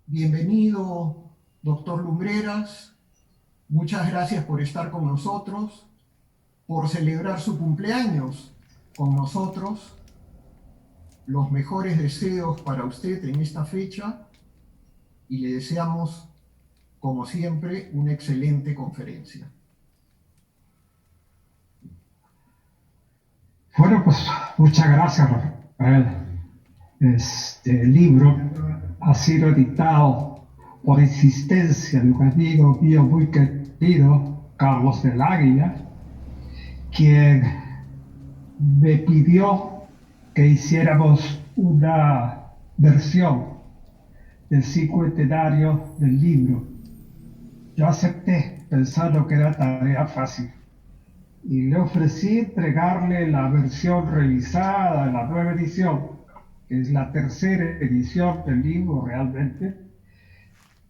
Bienvenido, doctor Lumbreras. Muchas gracias por estar con nosotros, por celebrar su cumpleaños con nosotros. Los mejores deseos para usted en esta fecha y le deseamos, como siempre, una excelente conferencia. Bueno, pues muchas gracias, Rafael. Este libro ha sido editado por insistencia de un amigo mío muy querido, Carlos del Águila, quien me pidió que hiciéramos una versión del cincuentenario del libro. Yo acepté pensando que era tarea fácil y le ofrecí entregarle la versión revisada, la nueva edición, que es la tercera edición del libro realmente,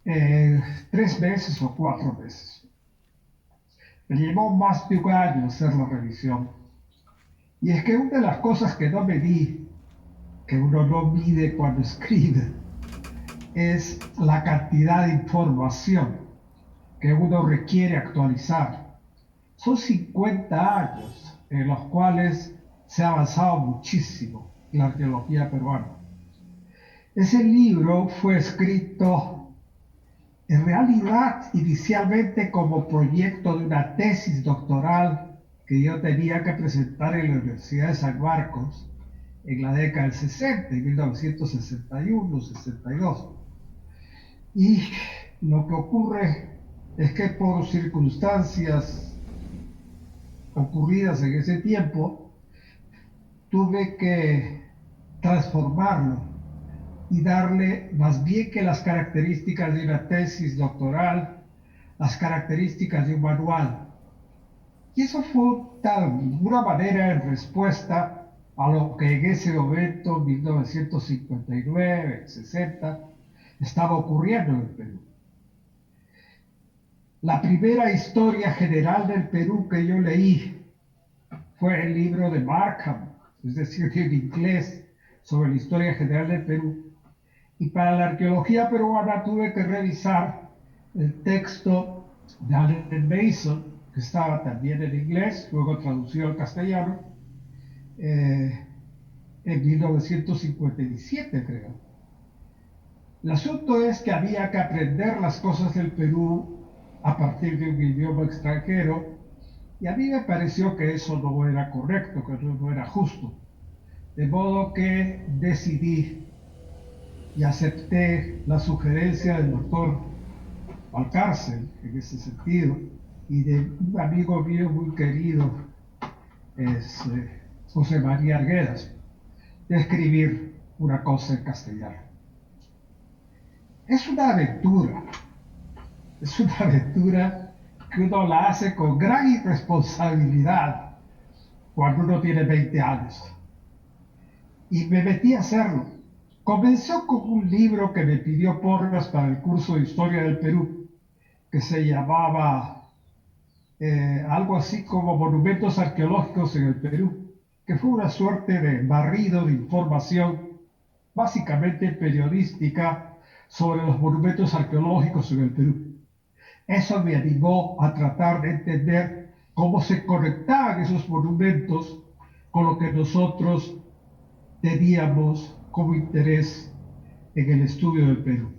3 meses o 4 meses. Me llevó más de un año hacer la revisión. Y es que una de las cosas que no me di, que uno no mide cuando escribe, es la cantidad de información que uno requiere actualizar. Son 50 años en los cuales se ha avanzado muchísimo en la arqueología peruana. Ese libro fue escrito en realidad inicialmente como proyecto de una tesis doctoral que yo tenía que presentar en la Universidad de San Marcos en la década del 60, en 1961-62. Y lo que ocurre es que por circunstancias ocurridas en ese tiempo, tuve que transformarlo y darle más bien que las características de una tesis doctoral, las características de un manual. Y eso fue de alguna manera en respuesta a lo que en ese momento, 1959, 60, estaba ocurriendo en el Perú. La primera historia general del Perú que yo leí fue el libro de Markham, es decir, en inglés, sobre la historia general del Perú. Y para la arqueología peruana tuve que revisar el texto de Allen Mason, que estaba también en inglés, luego traducido al castellano, en 1957, creo. El asunto es que había que aprender las cosas del Perú a partir de un idioma extranjero, y a mí me pareció que eso no era correcto, que no era justo. De modo que decidí y acepté la sugerencia del doctor Valcárcel en ese sentido y de un amigo mío muy querido, es José María Arguedas, de escribir una cosa en castellano. Es una aventura, es una aventura que uno la hace con gran irresponsabilidad cuando uno tiene 20 años. Y me metí a hacerlo. Comenzó con un libro que me pidió Porras para el curso de Historia del Perú, que se llamaba algo así como Monumentos Arqueológicos en el Perú, que fue una suerte de barrido de información, básicamente periodística, sobre los monumentos arqueológicos en el Perú. Eso me animó a tratar de entender cómo se conectaban esos monumentos con lo que nosotros teníamos como interés en el estudio del Perú.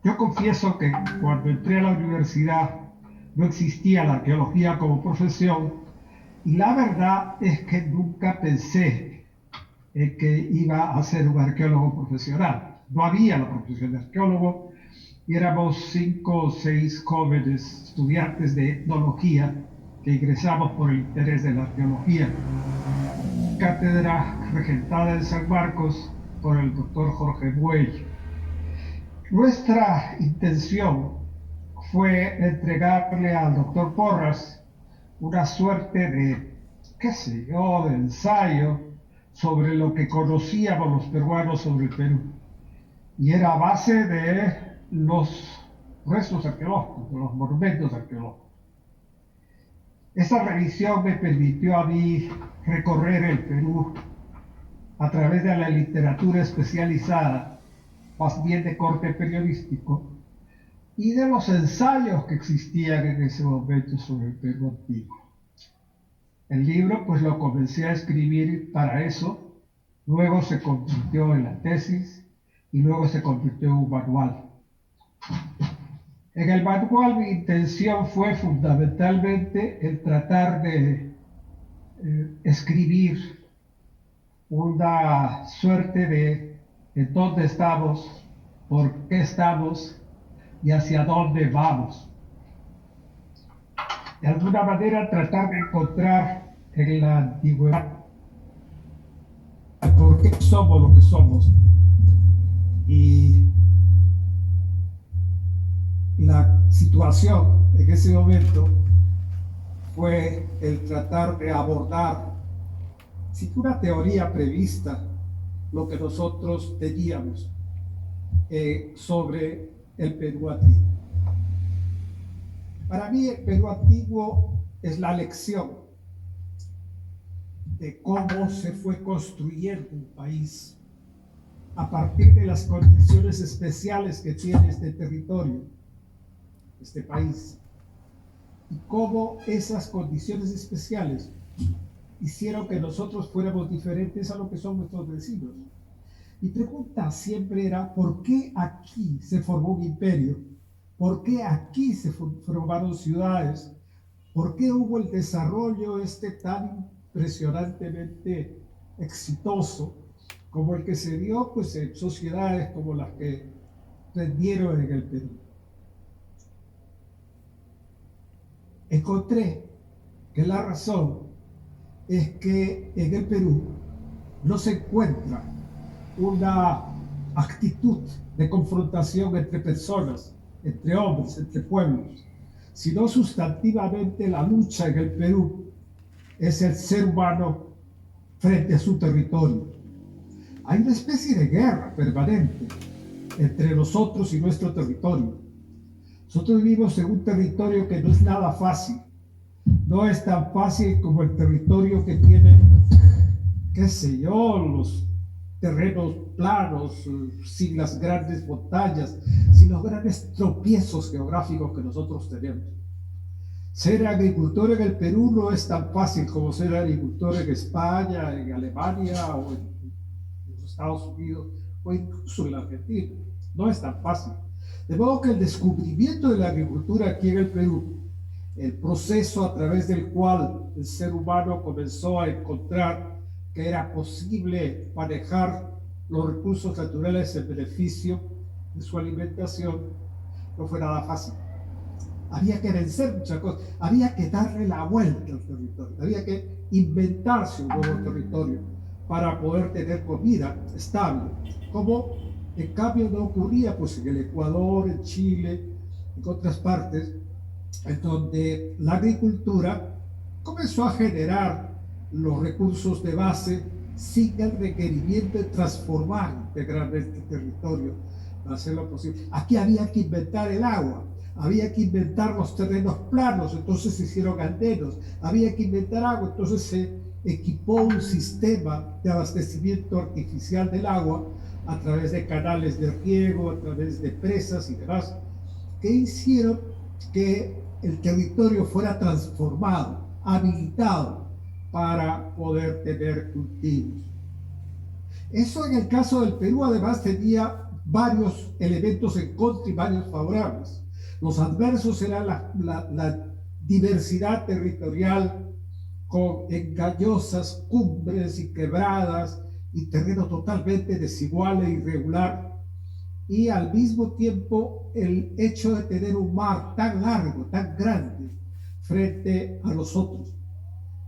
Yo confieso que cuando entré a la universidad no existía la arqueología como profesión y la verdad es que nunca pensé en que iba a ser un arqueólogo profesional. No había la profesión de arqueólogo y éramos 5 o 6 jóvenes estudiantes de etnología que ingresamos por el interés de la arqueología. Cátedra regentada en San Marcos por el doctor Jorge Buey. Nuestra intención fue entregarle al doctor Porras una suerte de, qué sé yo, de ensayo sobre lo que conocíamos los peruanos sobre el Perú. Y era a base de los restos arqueológicos, de los monumentos arqueológicos. Esa revisión me permitió a mí recorrer el Perú a través de la literatura especializada más bien de corte periodístico, y de los ensayos que existían en ese momento sobre el Perú antiguo. El libro pues lo comencé a escribir para eso, luego se convirtió en la tesis y luego se convirtió en un manual. En el manual mi intención fue fundamentalmente el tratar de escribir una suerte de en dónde estamos, por qué estamos y hacia dónde vamos. De alguna manera tratar de encontrar en la antigüedad por qué somos lo que somos. Y la situación en ese momento fue el tratar de abordar, sin una teoría prevista, lo que nosotros teníamos sobre el Perú antiguo. Para mí el Perú antiguo es la lección de cómo se fue construyendo un país a partir de las condiciones especiales que tiene este territorio, este país, y cómo esas condiciones especiales hicieron que nosotros fuéramos diferentes a lo que son nuestros vecinos. Mi pregunta siempre era, ¿por qué aquí se formó un imperio? ¿Por qué aquí se formaron ciudades? ¿Por qué hubo el desarrollo tan impresionantemente exitoso como el que se dio pues, en sociedades como las que rendieron en el Perú? Encontré que la razón es que en el Perú no se encuentra una actitud de confrontación entre personas, entre hombres, entre pueblos, sino sustantivamente la lucha en el Perú es el ser humano frente a su territorio. Hay una especie de guerra permanente entre nosotros y nuestro territorio. Nosotros vivimos en un territorio que no es nada fácil. No es tan fácil como el territorio que tiene, qué sé yo, los terrenos planos, sin las grandes montañas, sin los grandes tropiezos geográficos que nosotros tenemos. Ser agricultor en el Perú no es tan fácil como ser agricultor en España, en Alemania o en los Estados Unidos o incluso en la Argentina. No es tan fácil. De modo que el descubrimiento de la agricultura aquí en el Perú, el proceso a través del cual el ser humano comenzó a encontrar que era posible manejar los recursos naturales en beneficio de su alimentación, no fue nada fácil. Había que vencer muchas cosas, había que darle la vuelta al territorio, había que inventarse un nuevo territorio para poder tener comida estable, como en cambio no ocurría pues en el Ecuador, en Chile, en otras partes, en donde la agricultura comenzó a generar los recursos de base sin el requerimiento de transformar integralmente el territorio para hacerlo posible. Aquí había que inventar el agua, había que inventar los terrenos planos, entonces se hicieron andenos, había que inventar agua, entonces se equipó un sistema de abastecimiento artificial del agua a través de canales de riego, a través de presas y demás, que hicieron que el territorio fuera transformado, habilitado para poder tener cultivos. Eso en el caso del Perú además tenía varios elementos en contra y varios favorables. Los adversos eran la diversidad territorial con engañosas cumbres y quebradas y terreno totalmente desigual e irregular, y al mismo tiempo el hecho de tener un mar tan largo, tan grande frente a los otros.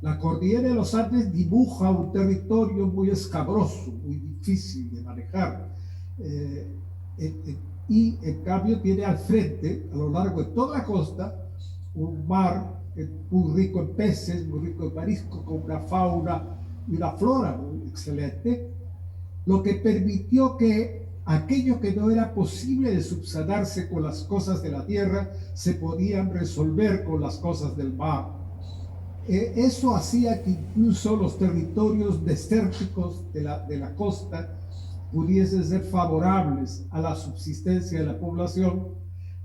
La cordillera de los Andes dibuja un territorio muy escabroso, muy difícil de manejar, y en cambio tiene al frente, a lo largo de toda la costa, un mar muy rico en peces, muy rico en mariscos, con una fauna y una flora muy excelente, lo que permitió que aquello que no era posible de subsanarse con las cosas de la tierra, se podían resolver con las cosas del mar. Eso hacía que incluso los territorios desérticos de la costa pudiesen ser favorables a la subsistencia de la población,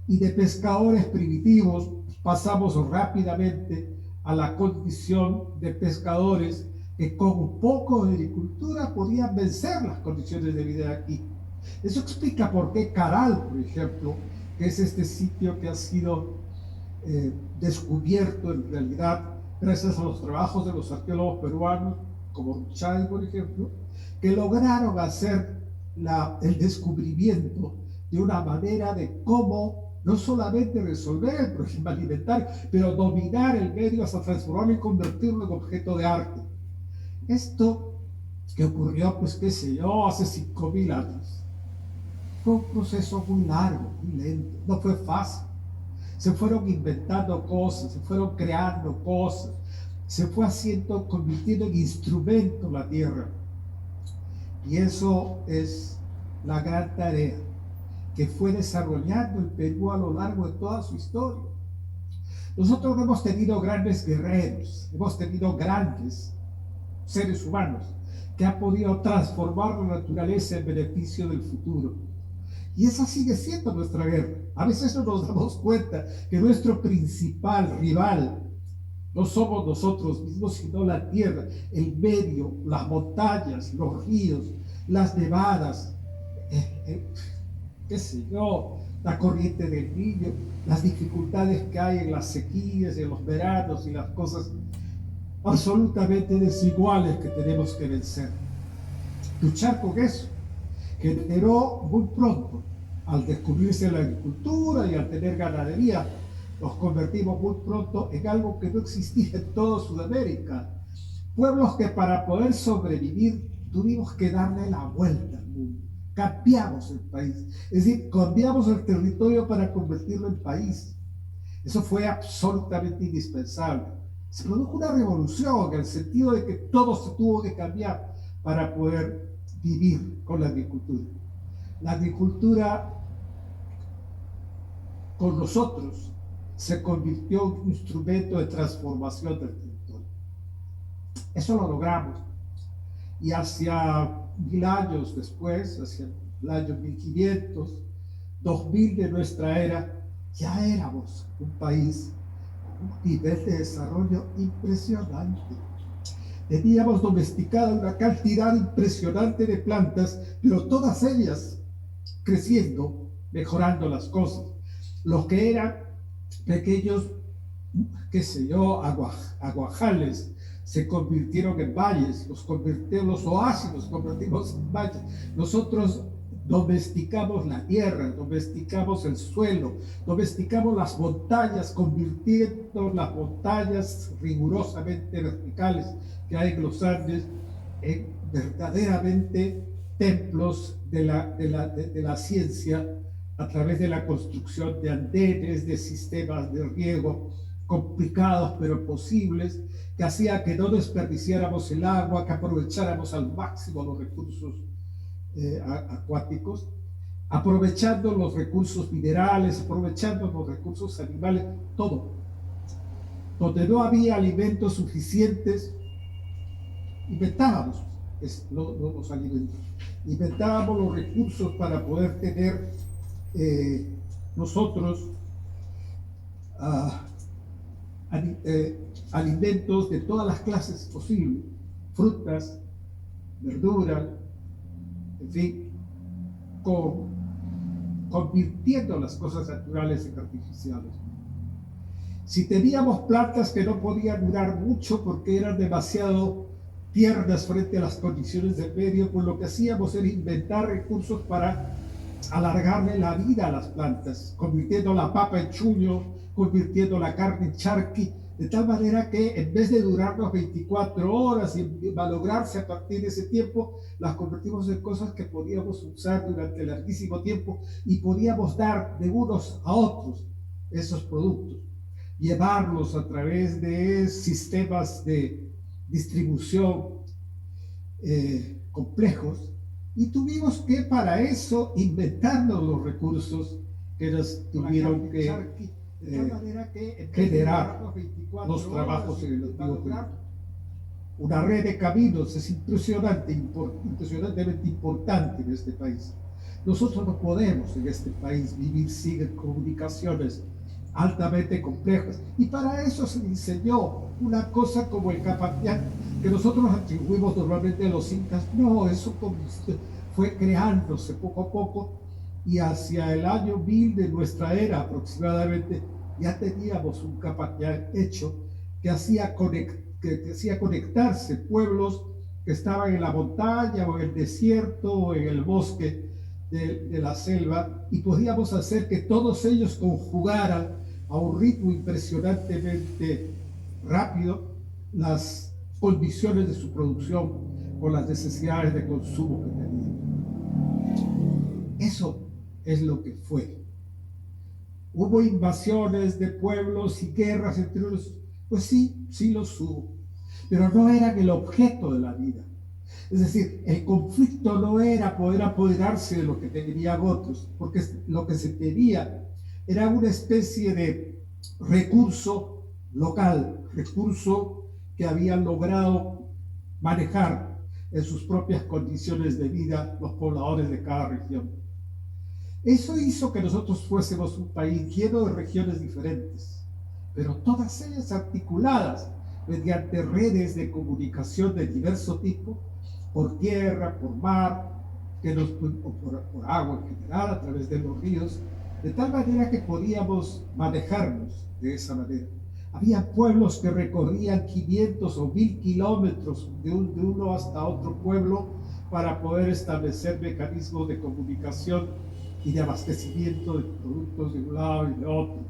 y de pescadores primitivos pasamos rápidamente a la condición de pescadores que con un poco de agricultura podían vencer las condiciones de vida aquí. Eso explica por qué Caral, por ejemplo, que es este sitio que ha sido descubierto en realidad gracias a los trabajos de los arqueólogos peruanos, como Ruchay, por ejemplo, que lograron hacer el descubrimiento de una manera de cómo no solamente resolver el problema alimentario, pero dominar el medio hasta transformarlo y convertirlo en objeto de arte. Esto que ocurrió, pues qué sé yo, hace 5.000 años, fue un proceso muy largo, muy lento, no fue fácil. Se fueron inventando cosas, se fueron creando cosas, se fue haciendo, convirtiendo en instrumento la tierra. Y eso es la gran tarea que fue desarrollando el Perú a lo largo de toda su historia. Nosotros no hemos tenido grandes guerreros, hemos tenido grandes seres humanos que han podido transformar la naturaleza en beneficio del futuro. Y esa sigue siendo nuestra guerra. A veces no nos damos cuenta que nuestro principal rival no somos nosotros mismos, sino la tierra, el medio, las montañas, los ríos, las nevadas, qué sé yo, la corriente del Niño, las dificultades que hay en las sequías, en los veranos y las cosas absolutamente desiguales que tenemos que vencer. Luchar con eso generó muy pronto, al descubrirse la agricultura y al tener ganadería, nos convertimos muy pronto en algo que no existía en toda Sudamérica. Pueblos que para poder sobrevivir tuvimos que darle la vuelta al mundo. Cambiamos el país, es decir, cambiamos el territorio para convertirlo en país. Eso fue absolutamente indispensable. Se produjo una revolución en el sentido de que todo se tuvo que cambiar para poder vivir con la agricultura. La agricultura con nosotros se convirtió en un instrumento de transformación del territorio. Eso lo logramos. Y hacia 1000 años después, hacia el año 1500, 2000 de nuestra era, ya éramos un país con un nivel de desarrollo impresionante. Teníamos domesticada una cantidad impresionante de plantas, pero todas ellas creciendo, mejorando las cosas. Los que eran pequeños, qué sé yo, aguajales, se convirtieron en valles, los oasis los convertimos en valles. Nosotros domesticamos la tierra, domesticamos el suelo, domesticamos las montañas, convirtiendo las montañas rigurosamente verticales que hay en los Andes en verdaderamente templos de la ciencia, a través de la construcción de andenes, de sistemas de riego complicados pero posibles, que hacía que no desperdiciáramos el agua, que aprovecháramos al máximo los recursos acuáticos, aprovechando los recursos minerales, aprovechando los recursos animales, todo. Donde no había alimentos suficientes, inventábamos los alimentos, inventábamos los recursos para poder tener nosotros alimentos de todas las clases posibles, frutas, verduras, en fin, convirtiendo las cosas naturales en artificiales. Si teníamos plantas que no podían durar mucho porque eran demasiado tiernas frente a las condiciones del medio, pues lo que hacíamos era inventar recursos para alargarle la vida a las plantas, convirtiendo la papa en chuño, convirtiendo la carne en charqui, de tal manera que en vez de durarnos 24 horas y malograrse a partir de ese tiempo, las convertimos en cosas que podíamos usar durante larguísimo tiempo y podíamos dar de unos a otros esos productos, llevarlos a través de sistemas de distribución complejos, y tuvimos que para eso inventarnos los recursos que nos tuvieron que generar los trabajos en el antiguo Perú. una red de caminos es impresionantemente importante en este país. Nosotros no podemos en este país vivir sin comunicaciones altamente complejas. Y para eso se diseñó una cosa como el Capatián, que nosotros atribuimos normalmente a los incas. No, eso fue creándose poco a poco, y hacia el año 1000 de nuestra era aproximadamente ya teníamos un Capatián hecho que hacía conectarse pueblos que estaban en la montaña o en el desierto o en el bosque de la selva, y podíamos hacer que todos ellos conjugaran a un ritmo impresionantemente rápido las condiciones de su producción con las necesidades de consumo que tenían. Eso es lo que fue. ¿Hubo invasiones de pueblos y guerras entre los? Pues sí, sí los hubo, pero no eran el objeto de la vida. Es decir, el conflicto no era poder apoderarse de lo que tenían otros, porque lo que se tenía era una especie de recurso local, recurso que habían logrado manejar en sus propias condiciones de vida los pobladores de cada región. Eso hizo que nosotros fuésemos un país lleno de regiones diferentes, pero todas ellas articuladas mediante redes de comunicación de diverso tipo, por tierra, por mar, o por agua en general, a través de los ríos, de tal manera que podíamos manejarnos de esa manera. Había pueblos que recorrían 500 o 1000 kilómetros de uno hasta otro pueblo para poder establecer mecanismos de comunicación y de abastecimiento de productos de un lado y de otro.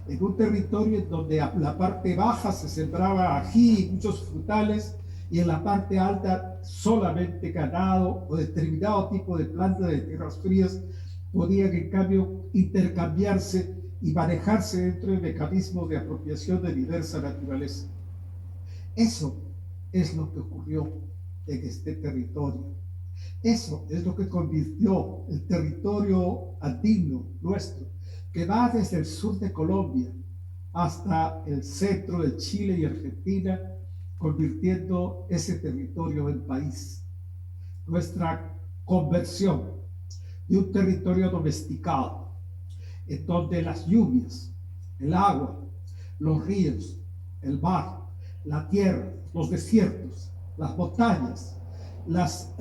En un territorio en donde a la parte baja se sembraba ají y muchos frutales, y en la parte alta solamente ganado o determinado tipo de plantas de tierras frías, podían en cambio intercambiarse y manejarse dentro de mecanismos de apropiación de diversa naturaleza. Eso es lo que ocurrió en este territorio. Eso es lo que convirtió el territorio andino nuestro, que va desde el sur de Colombia hasta el centro de Chile y Argentina, convirtiendo ese territorio en país. Nuestra conversión de un territorio domesticado, en donde las lluvias, el agua, los ríos, el mar, la tierra, los desiertos, las montañas, las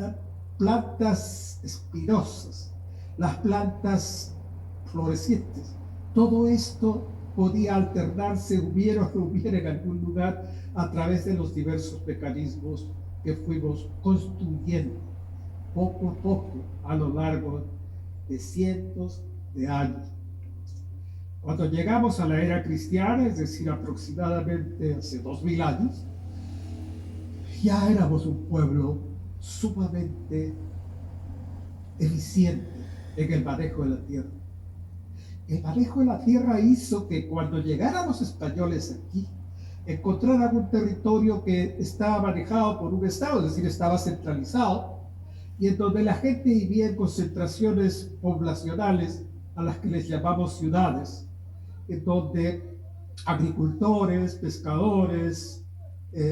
plantas espinosas, las plantas florecientes, todo esto podía alternarse, hubiera o no hubiera en algún lugar, a través de los diversos mecanismos que fuimos construyendo poco a poco a lo largo de cientos de años. Cuando llegamos a la era cristiana, es decir, aproximadamente hace 2000 años, ya éramos un pueblo sumamente eficiente en el manejo de la tierra. El manejo de la tierra hizo que cuando llegaran los españoles aquí, encontraran un territorio que estaba manejado por un estado, es decir, estaba centralizado, y en donde la gente vivía en concentraciones poblacionales a las que les llamamos ciudades, en donde agricultores, pescadores,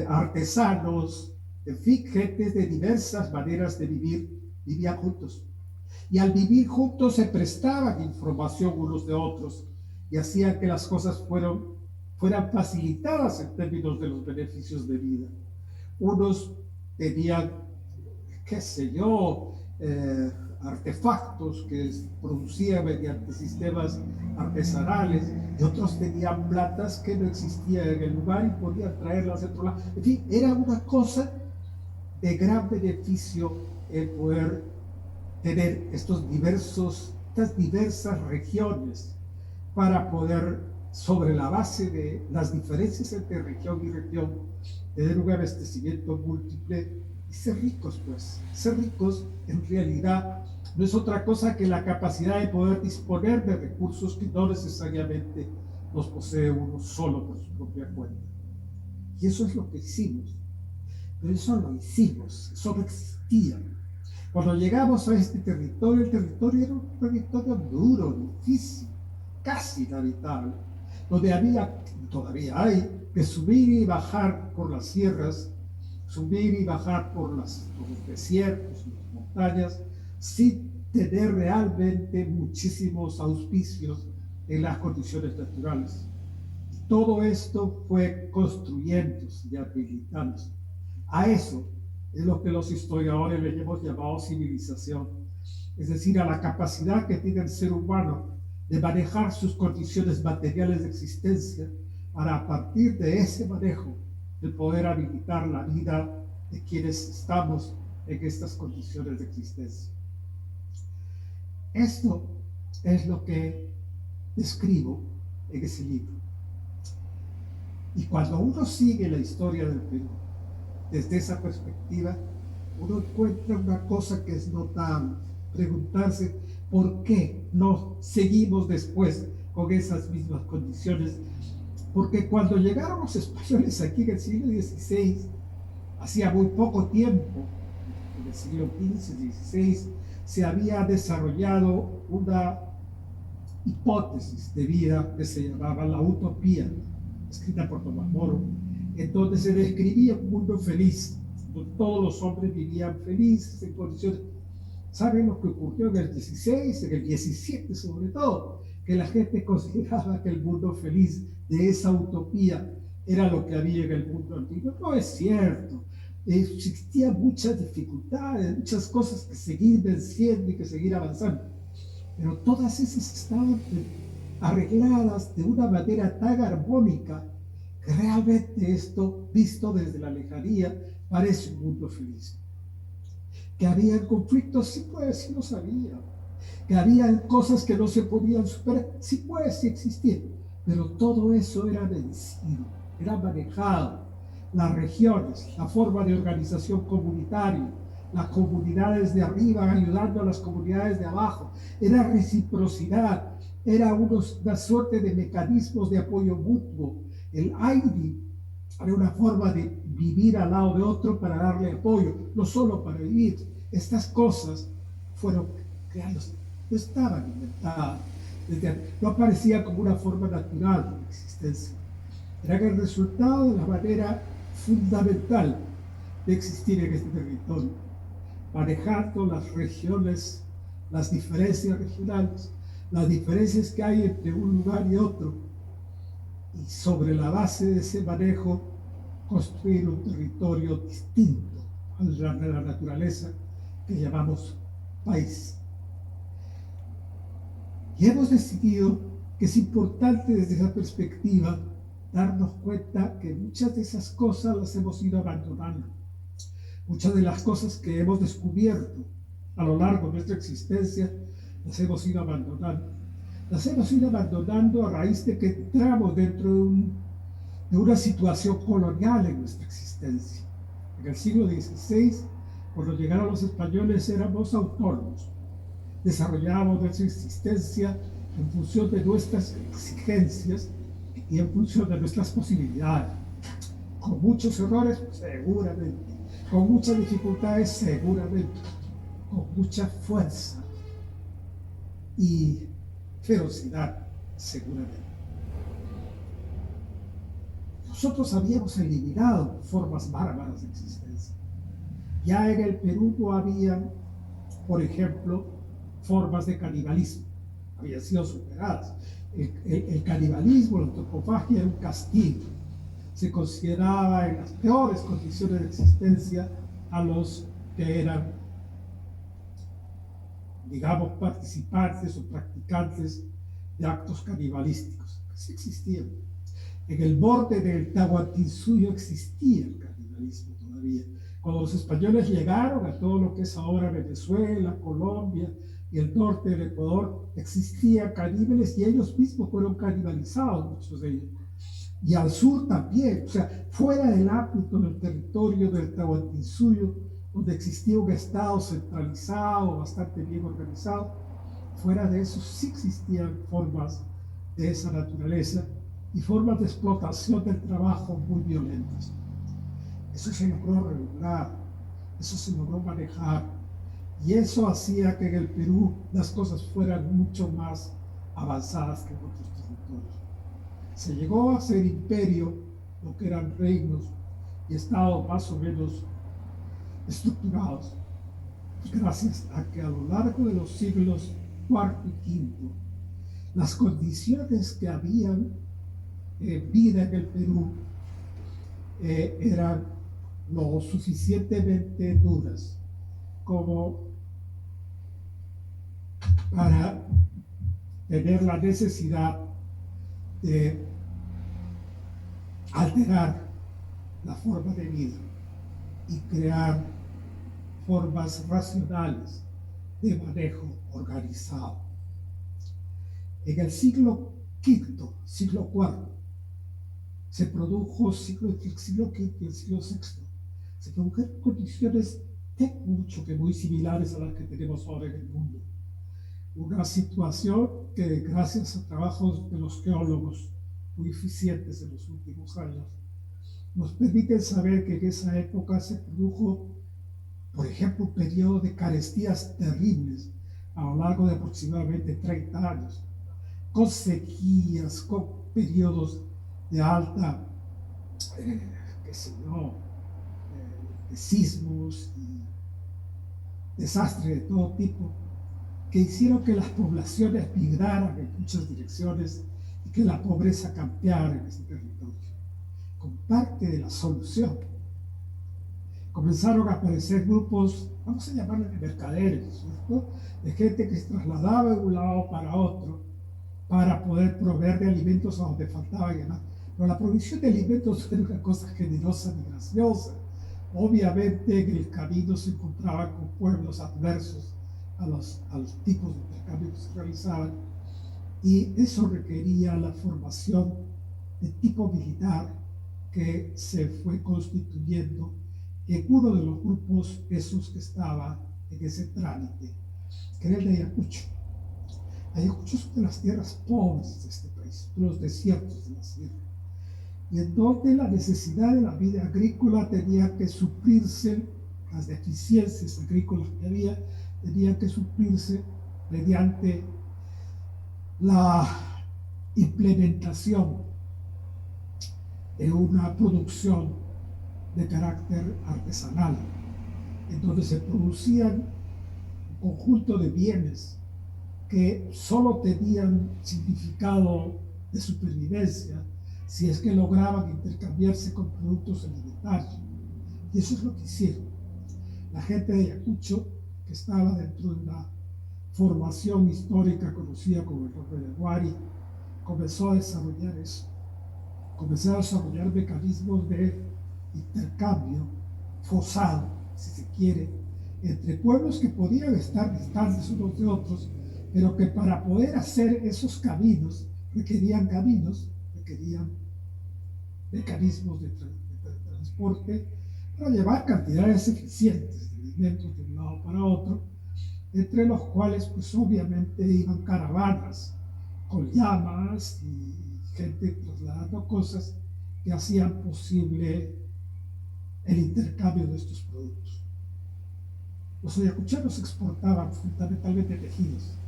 artesanos, en fin, gentes de diversas maneras de vivir, vivían juntos. Y al vivir juntos se prestaban información unos de otros y hacían que las cosas fueran facilitadas en términos de los beneficios de vida. Unos tenían, qué sé yo, artefactos que producían mediante sistemas artesanales, y otros tenían plantas que no existían en el lugar y podían traerlas de otro lado. En fin, era una cosa de gran beneficio el poder tener estas diversas regiones para poder, sobre la base de las diferencias entre región y región, tener un abastecimiento múltiple y ser ricos, pues. Ser ricos en realidad no es otra cosa que la capacidad de poder disponer de recursos que no necesariamente los posee uno solo por su propia cuenta. Y eso es lo que hicimos. Pero eso lo hicimos, eso no existía. Cuando llegamos a este territorio, el territorio era un territorio duro, difícil, casi inhabitable, donde había, todavía hay, que subir y bajar por las sierras subir y bajar por los desiertos y las montañas sin tener realmente muchísimos auspicios en las condiciones naturales. Todo esto fue construyéndose y habilitándose. A eso es lo que los historiadores le hemos llamado civilización, es decir, a la capacidad que tiene el ser humano de manejar sus condiciones materiales de existencia para, a partir de ese manejo, de poder habilitar la vida de quienes estamos en estas condiciones de existencia. Esto es lo que describo en ese libro. Y cuando uno sigue la historia del Perú desde esa perspectiva, uno encuentra una cosa que es notable: preguntarse por qué no seguimos después con esas mismas condiciones. Porque cuando llegaron los españoles aquí en el siglo XVI, hacía muy poco tiempo, en el siglo XV, XVI, se había desarrollado una hipótesis de vida que se llamaba la utopía, escrita por Tomás Moro, en donde se describía un mundo feliz, donde todos los hombres vivían felices en condiciones. ¿Saben lo que ocurrió en el 16, en el 17 sobre todo? Que la gente consideraba que el mundo feliz de esa utopía era lo que había en el mundo antiguo. No es cierto. Existían muchas dificultades, muchas cosas que seguir venciendo y que seguir avanzando. Pero todas esas estaban arregladas de una manera tan armónica que realmente esto, visto desde la lejanía, parece un mundo feliz. Que había conflictos, sí pues, sí los había. Que había cosas que no se podían superar, sí pues, sí existían. Pero todo eso era vencido, era manejado. Las regiones, la forma de organización comunitaria, las comunidades de arriba ayudando a las comunidades de abajo, era reciprocidad, era una suerte de mecanismos de apoyo mutuo. El AIDI era una forma de vivir al lado de otro para darle apoyo, no solo para vivir. Estas cosas fueron creadas, no estaban inventadas, no aparecían como una forma natural de existencia. Eran el resultado de la manera fundamental de existir en este territorio, manejando las regiones, las diferencias regionales, las diferencias que hay entre un lugar y otro, y sobre la base de ese manejo construir un territorio distinto al de la naturaleza que llamamos país. Y hemos decidido que es importante desde esa perspectiva darnos cuenta que muchas de esas cosas las hemos ido abandonando. Muchas de las cosas que hemos descubierto a lo largo de nuestra existencia las hemos ido abandonando. Las hemos ido abandonando a raíz de que entramos dentro de una situación colonial en nuestra existencia. En el siglo XVI, cuando llegaron los españoles, éramos autónomos. Desarrollábamos nuestra existencia en función de nuestras exigencias y en función de nuestras posibilidades. Con muchos errores, seguramente. Con muchas dificultades, seguramente. Con mucha fuerza y ferocidad, seguramente. Nosotros habíamos eliminado formas bárbaras de existencia. Ya en el Perú no había, por ejemplo, formas de canibalismo. Habían sido superadas. El canibalismo, la antropofagia era un castigo. Se consideraba en las peores condiciones de existencia a los que eran, digamos, participantes o practicantes de actos canibalísticos. Sí existían. En el borde del Tahuantinsuyo existía el canibalismo todavía. Cuando los españoles llegaron a todo lo que es ahora Venezuela, Colombia y el norte del Ecuador, existían caníbales y ellos mismos fueron canibalizados, muchos de ellos. Y al sur también, o sea, fuera del ámbito del territorio del Tahuantinsuyo, donde existía un Estado centralizado, bastante bien organizado, fuera de eso sí existían formas de esa naturaleza y formas de explotación del trabajo muy violentas. Eso se logró regular, eso se logró manejar, y eso hacía que en el Perú las cosas fueran mucho más avanzadas que en otros territorios. Se llegó a ser imperio, lo que eran reinos, y estados más o menos estructurados, gracias a que a lo largo de los siglos cuarto y quinto, las condiciones que habían vida en el Perú eran lo suficientemente duras como para tener la necesidad de alterar la forma de vida y crear formas racionales de manejo organizado. En el siglo V, siglo IV, se produjo el siglo V y el siglo VI, se produjeron condiciones mucho que muy similares a las que tenemos ahora en el mundo. Una situación que, gracias a trabajos de los geólogos muy eficientes en los últimos años, nos permiten saber que en esa época se produjo, por ejemplo, un periodo de carestías terribles a lo largo de aproximadamente 30 años, con sequías, con periodos de alta, de sismos y desastres de todo tipo, que hicieron que las poblaciones migraran en muchas direcciones y que la pobreza campeara en este territorio. Con parte de la solución, comenzaron a aparecer grupos, vamos a llamarlos de mercaderes, ¿cierto?, de gente que se trasladaba de un lado para otro para poder proveer de alimentos a donde faltaba y demás. Pero la provisión de alimentos era una cosa generosa y graciosa. Obviamente en el camino se encontraban con pueblos adversos a los tipos de intercambio que se realizaban, y eso requería la formación de tipo militar que se fue constituyendo en uno de los grupos esos que estaba en ese trámite, que era el de Ayacucho. Ayacucho es una de las tierras pobres de este país, de los desiertos de la sierra, y en donde la necesidad de la vida agrícola tenía que suplirse, las deficiencias agrícolas que había, tenían que suplirse mediante la implementación de una producción de carácter artesanal, en donde se producían un conjunto de bienes que solo tenían significado de supervivencia si es que lograban intercambiarse con productos alimentarios. Y eso es lo que hicieron. La gente de Ayacucho, que estaba dentro de una formación histórica conocida como el nombre de Huari, comenzó a desarrollar eso. Comenzó a desarrollar mecanismos de intercambio forzado, si se quiere, entre pueblos que podían estar distantes unos de otros, pero que para poder hacer esos caminos requerían mecanismos de transporte para llevar cantidades eficientes de alimentos de un lado para otro, entre los cuales pues obviamente iban caravanas con llamas y gente trasladando cosas que hacían posible el intercambio de estos productos. Los ayacuchanos exportaban fundamentalmente tejidos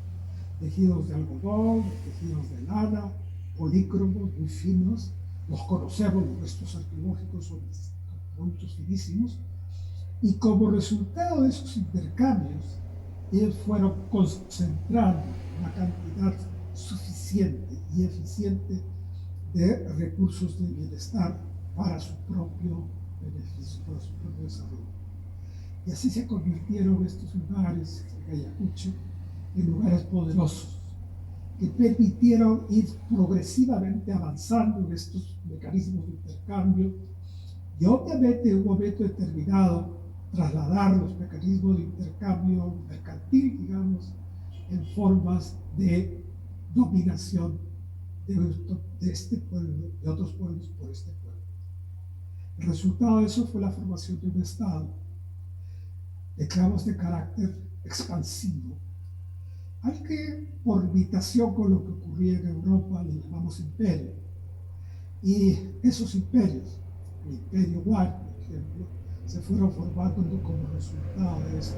de algodón, tejidos de lana, polícromos muy finos. Los conocemos, los restos arqueológicos son productos finísimos, y como resultado de esos intercambios, ellos fueron concentrando una cantidad suficiente y eficiente de recursos de bienestar para su propio beneficio, para su propio desarrollo. Y así se convirtieron estos lugares de Ayacucho en lugares poderosos que permitieron ir progresivamente avanzando en estos mecanismos de intercambio, y obviamente en un momento determinado trasladar los mecanismos de intercambio mercantil, digamos, en formas de dominación de este pueblo, de otros pueblos por este pueblo. El resultado de eso fue la formación de un Estado de clavos de carácter expansivo, al que, por imitación con lo que ocurría en Europa, le llamamos imperio. Y esos imperios, el imperio Huari, por ejemplo, se fueron formando como resultado de esto.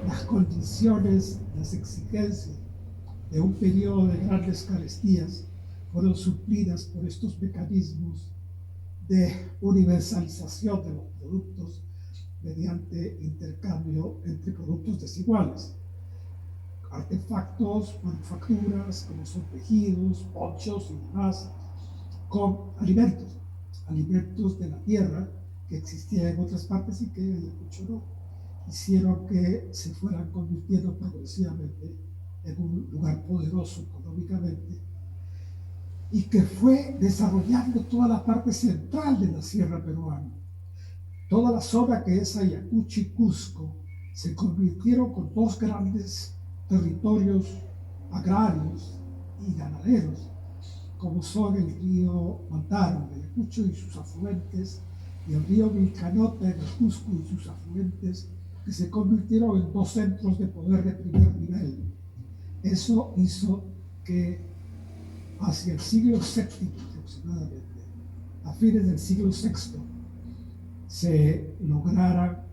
Las condiciones, las exigencias de un periodo de grandes carestías fueron suplidas por estos mecanismos de universalización de los productos mediante intercambio entre productos desiguales. Artefactos, manufacturas, como son tejidos, ponchos y demás, con alimentos de la tierra que existían en otras partes y que Ayacucho no, hicieron que se fueran convirtiendo progresivamente en un lugar poderoso económicamente y que fue desarrollando toda la parte central de la sierra peruana. Toda la zona que es Ayacucho y Cusco se convirtieron con dos grandes territorios agrarios y ganaderos, como son el río Mantaro de Ayacucho y sus afluentes, y el río Vilcanota en el Cusco y sus afluentes, que se convirtieron en dos centros de poder de primer nivel. Eso hizo que hacia el siglo VII aproximadamente, a fines del siglo VI, se lograran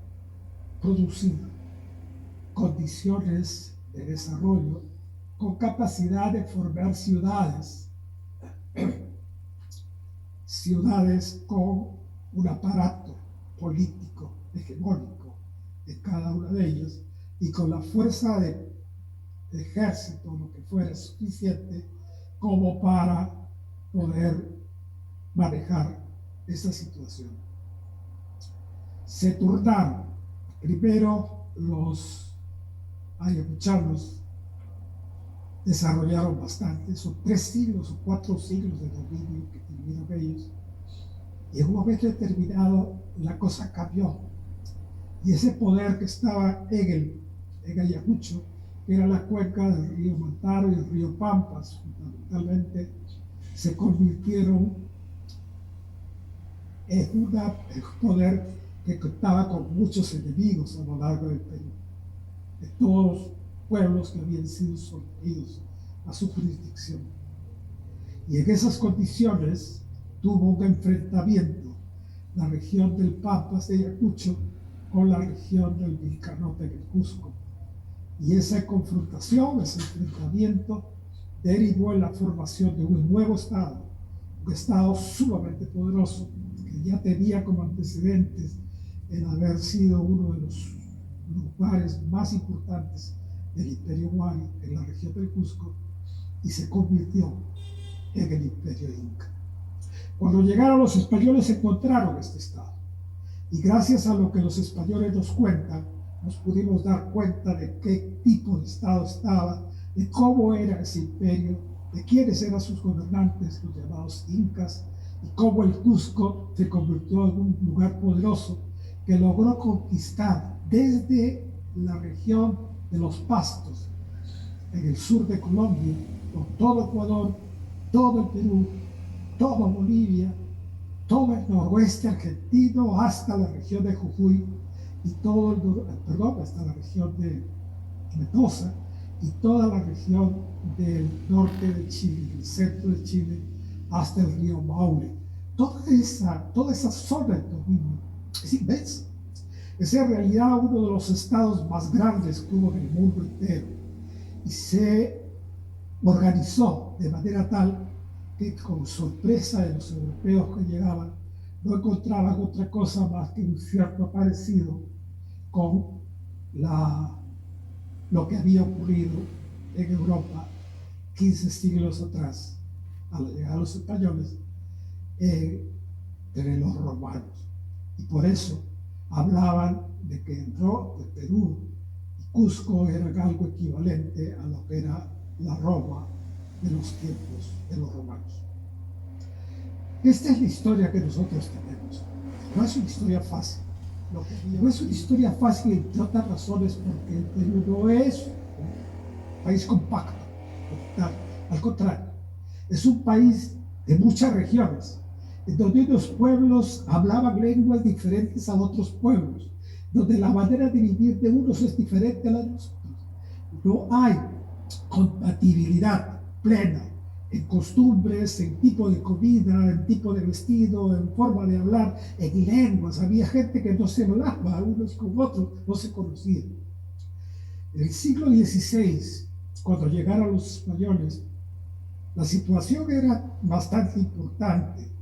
producir condiciones de desarrollo con capacidad de formar ciudades con un aparato político hegemónico en cada una de ellas y con la fuerza de ejército, lo que fuera suficiente como para poder manejar esa situación. Se turnaron. Primero los ayacuchanos desarrollaron bastante, son 3 siglos o 4 siglos de dominio que tuvieron ellos, y en un momento determinado la cosa cambió, y ese poder que estaba en Ayacucho, que era la cuenca del río Mantaro y el río Pampas, fundamentalmente, se convirtieron en un poder que contaba con muchos enemigos a lo largo del Perú, de todos los pueblos que habían sido sometidos a su jurisdicción. Y en esas condiciones tuvo un enfrentamiento la región del Pampas de Ayacucho con la región del Vilcanota en el Cusco. Y esa confrontación, ese enfrentamiento, derivó en la formación de un nuevo Estado, un Estado sumamente poderoso, que ya tenía como antecedentes el haber sido uno de los lugares más importantes del Imperio Huari en la región del Cusco, y se convirtió en el Imperio Inca. Cuando llegaron los españoles encontraron este Estado, y gracias a lo que los españoles nos cuentan, nos pudimos dar cuenta de qué tipo de Estado estaba, de cómo era ese imperio, de quiénes eran sus gobernantes, los llamados incas, y cómo el Cusco se convirtió en un lugar poderoso que logró conquistar desde la región de los Pastos, en el sur de Colombia, con todo Ecuador, todo el Perú, toda Bolivia, todo el noroeste argentino hasta la región de Jujuy y hasta la región de Mendoza y toda la región del norte de Chile, del centro de Chile, hasta el río Maule. Toda esa zona de dominio es inmensa. Es en realidad uno de los estados más grandes que hubo en el mundo entero, y se organizó de manera tal que, con sorpresa de los europeos que llegaban, no encontraban otra cosa más que un cierto parecido con lo que había ocurrido en Europa 15 siglos atrás, a la llegada de los españoles, entre los romanos. Y por eso hablaban de que el Perú y Cusco eran algo equivalente a lo que era la Roma de los tiempos de los romanos. Esta es la historia que nosotros tenemos. No es una historia fácil. No es una historia fácil, entre otras razones, porque el Perú no es un país compacto. Al contrario, es un país de muchas regiones, en donde unos pueblos hablaban lenguas diferentes a otros pueblos, donde la manera de vivir de unos es diferente a la de nosotros. No hay compatibilidad plena en costumbres, en tipo de comida, en tipo de vestido, en forma de hablar, en lenguas. Había gente que no se hablaba unos con otros, no se conocían. En el siglo XVI, cuando llegaron los españoles, la situación era bastante importante.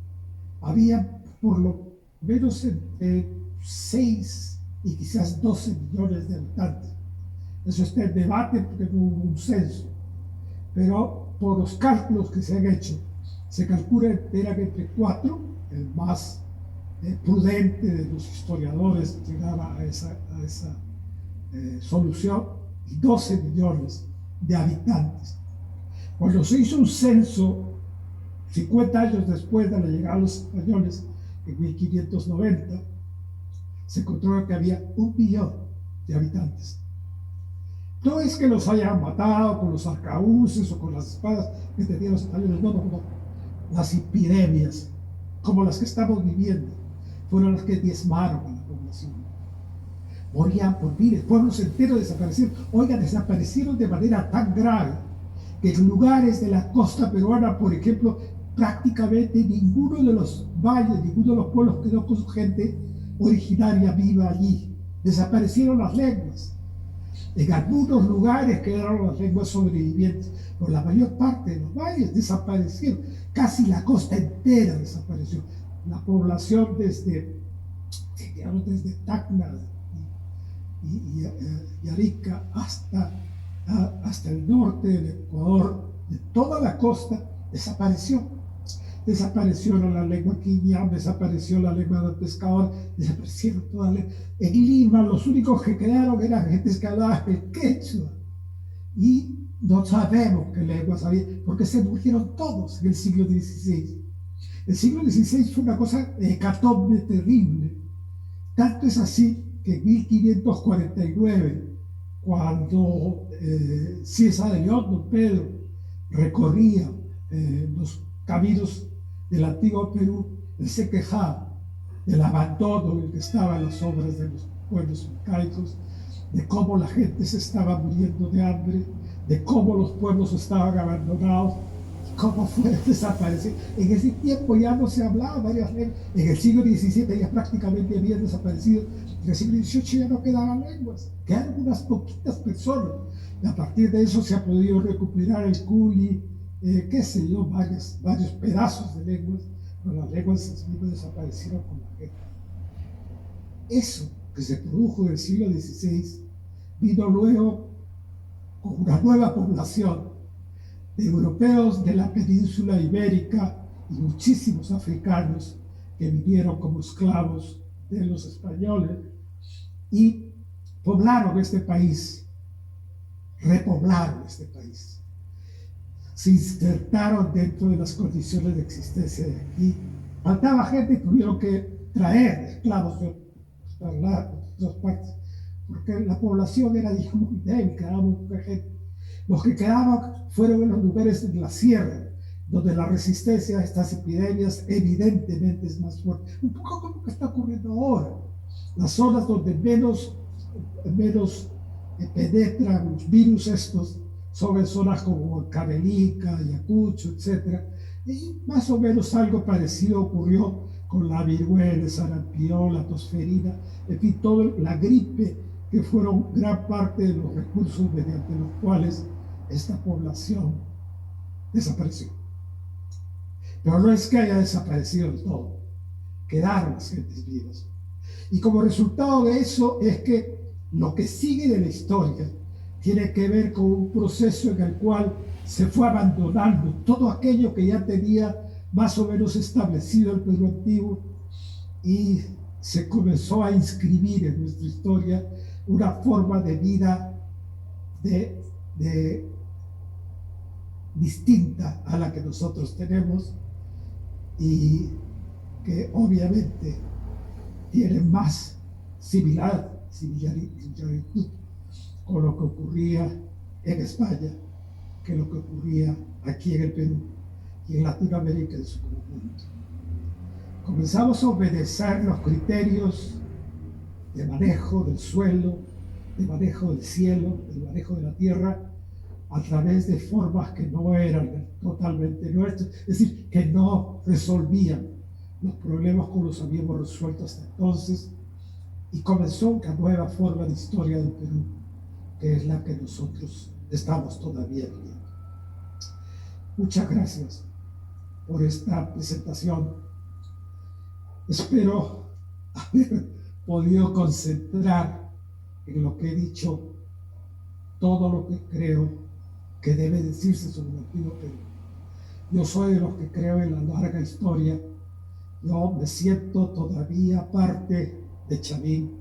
Había por lo menos entre 6 y quizás 12 millones de habitantes. Eso está en debate porque no hubo un censo, pero por los cálculos que se han hecho, se calcula que eran entre 4, el más prudente de los historiadores llegaba a esa solución, y 12 millones de habitantes. Cuando se hizo un censo, 50 años después de la llegada de los españoles, en 1590, se encontró que había 1 millón de habitantes. No es que los hayan matado con los arcabuces o con las espadas que tenían los españoles, no. Las epidemias, como las que estamos viviendo, fueron las que diezmaron a la población. Morían por miles, pueblos enteros desaparecieron. Oigan, desaparecieron de manera tan grave que en lugares de la costa peruana, por ejemplo, prácticamente ninguno de los valles, ninguno de los pueblos quedó con su gente originaria viva allí. Desaparecieron las lenguas. En algunos lugares quedaron las lenguas sobrevivientes, pero la mayor parte de los valles desaparecieron. Casi la costa entera desapareció. La población desde Tacna y Arica hasta el norte del Ecuador, de toda la costa, desapareció. Desapareció la lengua quiñán, desapareció la lengua del pescador, desaparecieron todas las lenguas. En Lima los únicos que quedaron eran gentes que hablaban el quechua. Y no sabemos qué lenguas había, porque se murieron todos en el siglo XVI. El siglo XVI fue una cosa hecatombe terrible. Tanto es así que en 1549, cuando Cieza de León, don Pedro, recorría los caminos del antiguo Perú, él se quejaba del abandono en el que estaban las obras de los pueblos incaicos, de cómo la gente se estaba muriendo de hambre, de cómo los pueblos estaban abandonados, cómo fue desaparecido. En ese tiempo ya no se hablaba varias lenguas. En el siglo XVII ya prácticamente habían desaparecido. En el siglo XVIII ya no quedaban lenguas, quedaron unas poquitas personas. Y a partir de eso se ha podido recuperar el culi, qué sé yo, varios pedazos de lenguas, pero las lenguas desaparecieron con la gente. Eso que se produjo en el siglo XVI vino luego con una nueva población de europeos de la península ibérica y muchísimos africanos que vinieron como esclavos de los españoles y poblaron este país, repoblaron este país. Se insertaron dentro de las condiciones de existencia de aquí. Faltaba gente y tuvieron que traer esclavos de otras partes, porque la población era, digamos, muy débil, quedaba muy poca gente. Los que quedaban fueron en los lugares de la sierra, donde la resistencia a estas epidemias evidentemente es más fuerte. Un poco como lo que está ocurriendo ahora. Las zonas donde menos penetran los virus estos son en zonas como Cabelica, Ayacucho, etc. Y más o menos algo parecido ocurrió con la viruela, el sarampión, la tosferina, en fin, toda la gripe, que fueron gran parte de los recursos mediante los cuales esta población desapareció. Pero no es que haya desaparecido del todo, quedaron las gentes vivas. Y como resultado de eso es que lo que sigue de la historia tiene que ver con un proceso en el cual se fue abandonando todo aquello que ya tenía más o menos establecido el Perú antiguo y se comenzó a inscribir en nuestra historia una forma de vida distinta a la que nosotros tenemos y que obviamente tiene más similaritud con lo que ocurría en España que lo que ocurría aquí en el Perú y en Latinoamérica en su conjunto. Comenzamos a obedecer los criterios de manejo del suelo, de manejo del cielo, de manejo de la tierra, a través de formas que no eran totalmente nuestras, es decir, que no resolvían los problemas como los habíamos resuelto hasta entonces, y comenzó una nueva forma de historia del Perú, que es la que nosotros estamos todavía viviendo. Muchas gracias por esta presentación. Espero haber podido concentrar en lo que he dicho todo lo que creo que debe decirse sobre el antiguo Perú. Yo soy de los que creo en la larga historia. Yo me siento todavía parte de Chavín,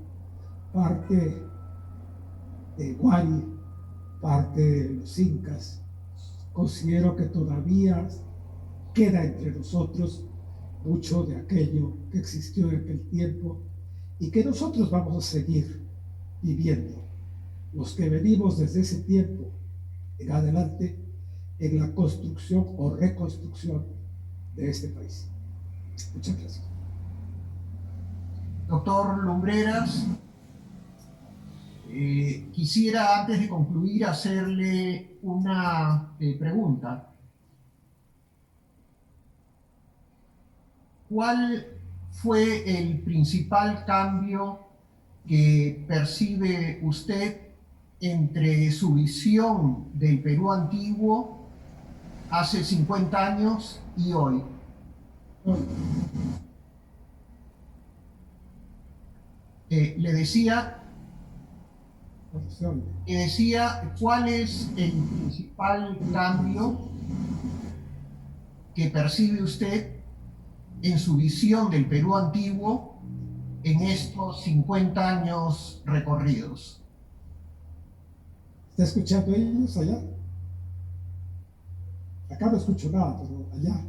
parte de Huari, parte de los incas. Considero que todavía queda entre nosotros mucho de aquello que existió en aquel tiempo y que nosotros vamos a seguir viviendo, los que venimos desde ese tiempo en adelante, en la construcción o reconstrucción de este país. Muchas gracias. Doctor Lumbreras, quisiera antes de concluir hacerle una pregunta. ¿Cuál fue el principal cambio que percibe usted entre su visión del Perú antiguo hace 50 años y hoy? Le decía cuál es el principal cambio que percibe usted en su visión del Perú antiguo en estos 50 años recorridos. ¿Está escuchando ellos allá? Acá no escucho nada, pero allá.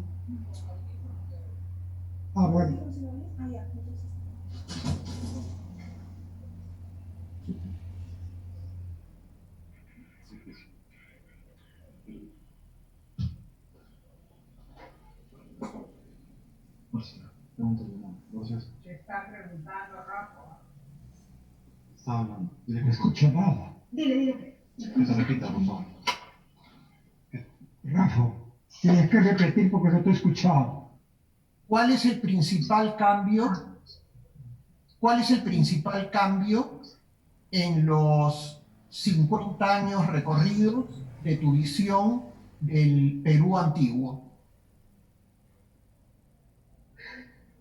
Ah, bueno. Te está preguntando, Rafa. Está hablando. No escucho nada. Dile. Que se repita, por favor. Rafa, tienes que repetir porque no te he escuchado. ¿Cuál es el principal cambio? ¿Cuál es el principal cambio en los 50 años recorridos de tu visión del Perú antiguo?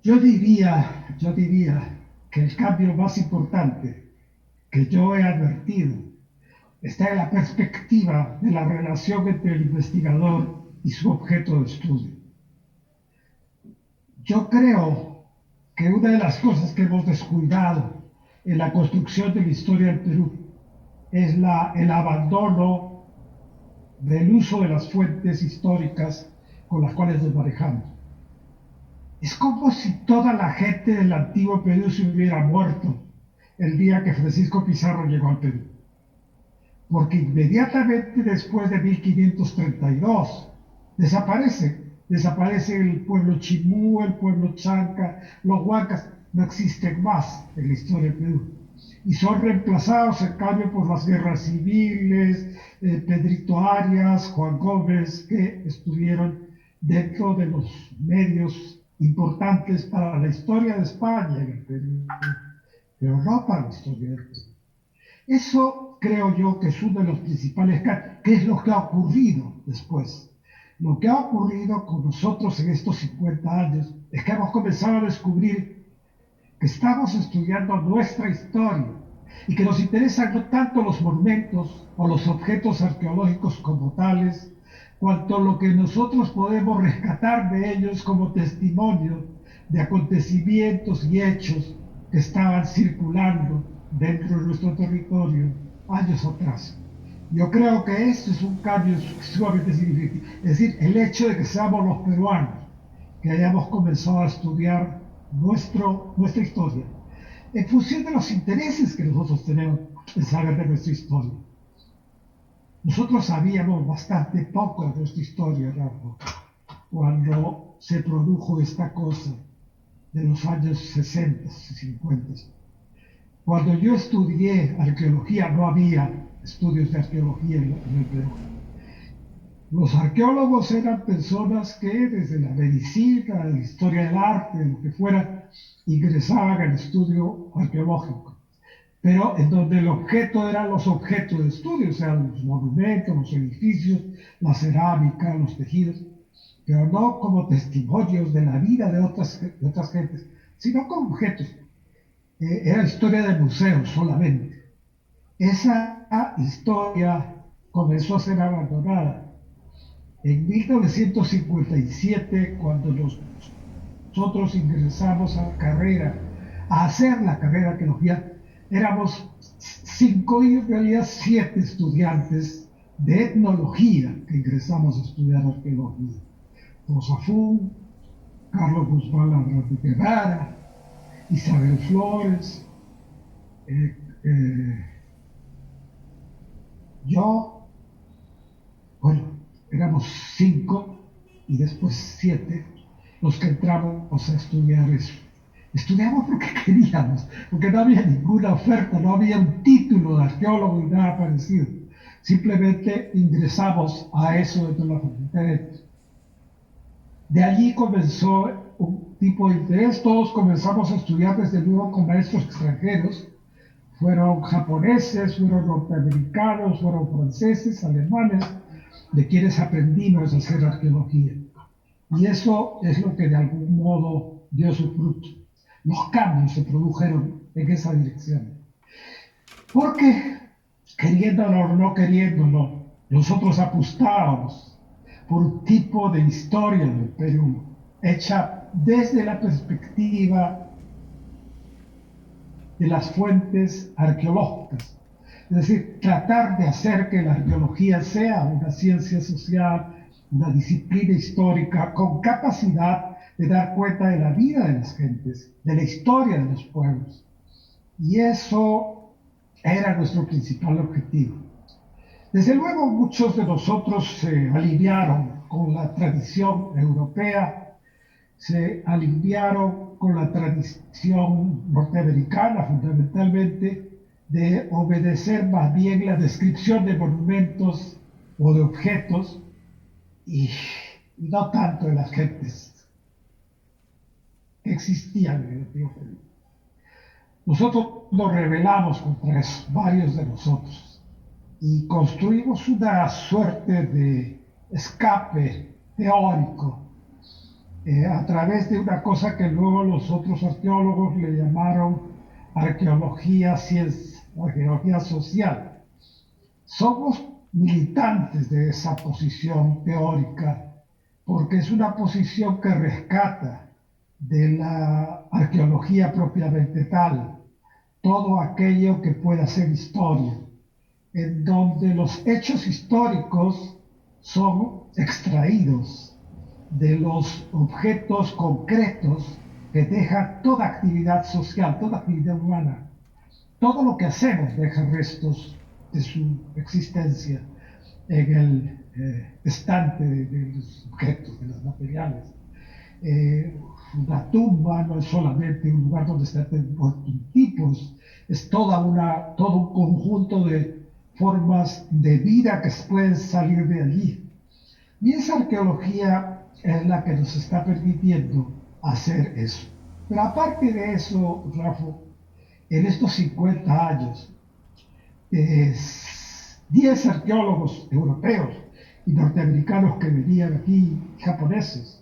Yo diría que el cambio más importante que yo he advertido está en la perspectiva de la relación entre el investigador y su objeto de estudio. Yo creo que una de las cosas que hemos descuidado en la construcción de la historia del Perú es el abandono del uso de las fuentes históricas con las cuales nos manejamos. Es como si toda la gente del antiguo Perú se hubiera muerto el día que Francisco Pizarro llegó al Perú. Porque inmediatamente después de 1532 desaparece el pueblo chimú, el pueblo chanca, los huancas, no existen más en la historia del Perú. Y son reemplazados en cambio por las guerras civiles, Pedrito Arias, Juan Gómez, que estuvieron dentro de los medios importantes para la historia de España en el Perú, pero no para la historia del Perú. Eso creo yo que es uno de los principales cambios. ¿Qué es lo que ha ocurrido después? Lo que ha ocurrido con nosotros en estos 50 años es que hemos comenzado a descubrir que estamos estudiando nuestra historia y que nos interesan no tanto los monumentos o los objetos arqueológicos como tales, cuanto lo que nosotros podemos rescatar de ellos como testimonio de acontecimientos y hechos que estaban circulando dentro de nuestro territorio años atrás. Yo creo que esto es un cambio sumamente significativo. Es decir, el hecho de que seamos los peruanos, que hayamos comenzado a estudiar nuestra historia, en función de los intereses que nosotros tenemos en saber de nuestra historia. Nosotros sabíamos bastante poco de nuestra historia, Rafa, cuando se produjo esta cosa de los años 60 y 50. Cuando yo estudié arqueología, no había estudios de arqueología en el Perú. Los arqueólogos eran personas que desde la medicina, la historia del arte, lo que fuera, ingresaban al estudio arqueológico, pero en donde el objeto eran los objetos de estudio, o sea, los monumentos, los edificios, la cerámica, los tejidos, pero no como testimonios de la vida de otras gentes, sino con objetos. Era historia de museos solamente. Esa historia comenzó a ser abandonada. En 1957, cuando nosotros ingresamos a la carrera, a hacer la carrera de arqueología, éramos 5 y en realidad 7 estudiantes de etnología que ingresamos a estudiar arqueología. Rosafún, Carlos Guzmán Ladrón de Guevara, Isabel Flores, yo, bueno, éramos 5 y después 7 los que entramos a estudiar eso. Estudiamos porque queríamos, porque no había ninguna oferta, no había un título de arqueólogo y nada parecido. Simplemente ingresamos a eso dentro de la Facultad de Letras. De allí comenzó un tipo de interés. Todos comenzamos a estudiar desde luego con maestros extranjeros. Fueron japoneses, fueron norteamericanos, fueron franceses, alemanes, de quienes aprendimos a hacer arqueología. Y eso es lo que de algún modo dio su fruto. Los cambios se produjeron en esa dirección. Porque, queriéndolo o no queriéndolo, nosotros apostábamos por un tipo de historia del Perú hecha desde la perspectiva de las fuentes arqueológicas. Es decir, tratar de hacer que la arqueología sea una ciencia social, una disciplina histórica con capacidad de dar cuenta de la vida de las gentes, de la historia de los pueblos. Y eso era nuestro principal objetivo. Desde luego, muchos de nosotros se alinearon con la tradición europea, se alinearon con la tradición norteamericana, fundamentalmente, de obedecer más bien la descripción de monumentos o de objetos y no tanto de las gentes que existían en el Perú. Nosotros nos rebelamos contra eso, varios de nosotros, y construimos una suerte de escape teórico a través de una cosa que luego los otros arqueólogos le llamaron arqueología social. Somos militantes de esa posición teórica porque es una posición que rescata de la arqueología propiamente tal todo aquello que pueda ser historia, en donde los hechos históricos son extraídos de los objetos concretos que deja toda actividad social, toda actividad humana. Todo lo que hacemos deja restos de su existencia en el estante de los objetos, de los materiales. Una tumba no es solamente un lugar donde están tipos, es todo un conjunto de formas de vida que pueden salir de allí. Y esa arqueología es la que nos está permitiendo hacer eso. Pero aparte de eso, Rafa, en estos 50 años, 10 arqueólogos europeos y norteamericanos que venían aquí, japoneses,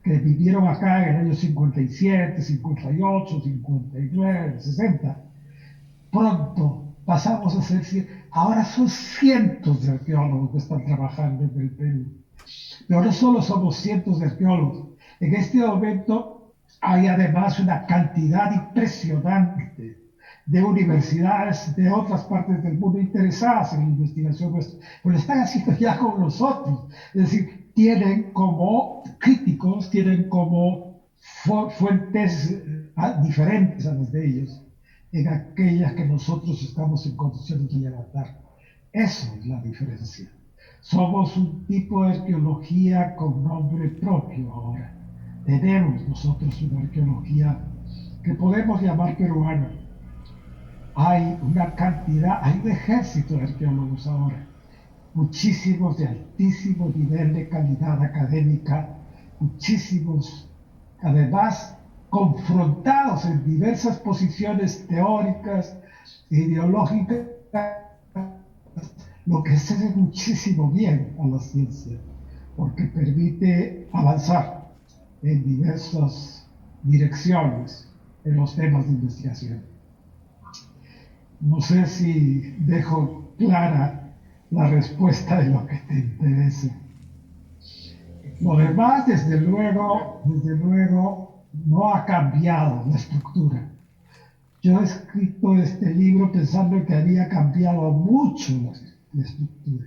que vivieron acá en el año 57, 58, 59, 60, pronto pasamos a ser, ahora son cientos de arqueólogos que están trabajando en el Perú. Pero no solo somos cientos de arqueólogos, en este momento hay además una cantidad impresionante de universidades de otras partes del mundo interesadas en la investigación nuestra, pero lo están haciendo ya con nosotros. Es decir, tienen como críticos, tienen como fuentes diferentes a las de ellos, en aquellas que nosotros estamos en condiciones de levantar. Eso es la diferencia. Somos un tipo de arqueología con nombre propio ahora. Tenemos nosotros una arqueología que podemos llamar peruana. Hay una cantidad, hay un ejército de arqueólogos ahora, muchísimos de altísimo nivel de calidad académica, muchísimos, además, confrontados en diversas posiciones teóricas, ideológicas, lo que hace muchísimo bien a la ciencia, porque permite avanzar en diversas direcciones en los temas de investigación. No sé si dejo clara la respuesta de lo que te interese. Lo demás, desde luego, no ha cambiado la estructura. Yo he escrito este libro pensando que había cambiado mucho la estructura.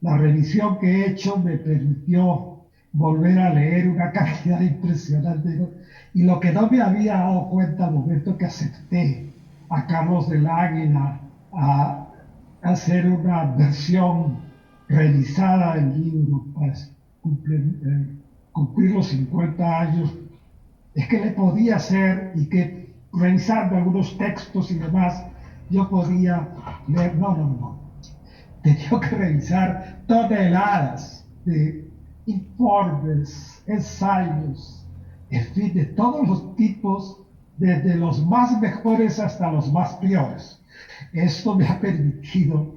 La revisión que he hecho me permitió volver a leer una cantidad impresionante, y lo que no me había dado cuenta al momento que acepté a Carlos del Águila a hacer una versión revisada del libro para cumplir los 50 años, es que le podía hacer, y que revisando algunos textos y demás, yo podía leer, no. Tenía que revisar toneladas de informes, ensayos, en fin, de todos los tipos, desde los más mejores hasta los más peores. Esto me ha permitido,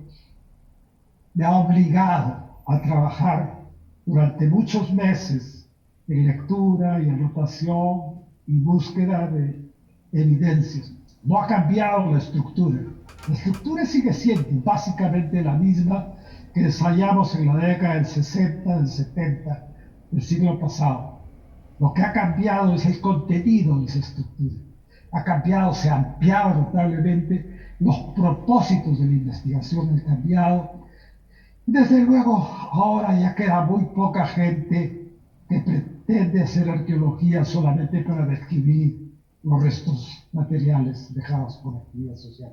me ha obligado a trabajar durante muchos meses en lectura y anotación y búsqueda de evidencias. No ha cambiado la estructura. La estructura sigue siendo básicamente la misma que ensayamos en la década del 60, del 70, del siglo pasado. Lo que ha cambiado es el contenido de esa estructura. Ha cambiado, se ha ampliado notablemente, los propósitos de la investigación han cambiado. Desde luego, ahora ya queda muy poca gente que pretende hacer arqueología solamente para describir los restos materiales dejados por la actividad social.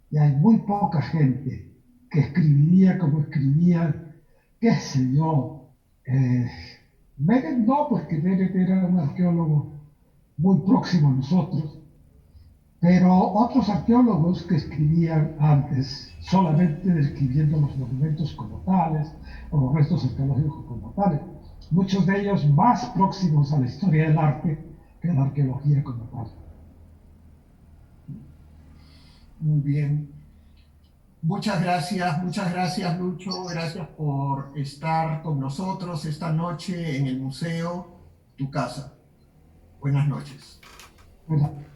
Y hay muy poca gente que escribiría como escribía, qué sé yo, Menet no, porque Menet era un arqueólogo muy próximo a nosotros, pero otros arqueólogos que escribían antes, solamente describiendo los monumentos como tales, o los restos arqueológicos como tales, muchos de ellos más próximos a la historia del arte que a la arqueología como tal. Muy bien. Muchas gracias Lucho, gracias por estar con nosotros esta noche en el Museo Tu Casa. Buenas noches. Bueno.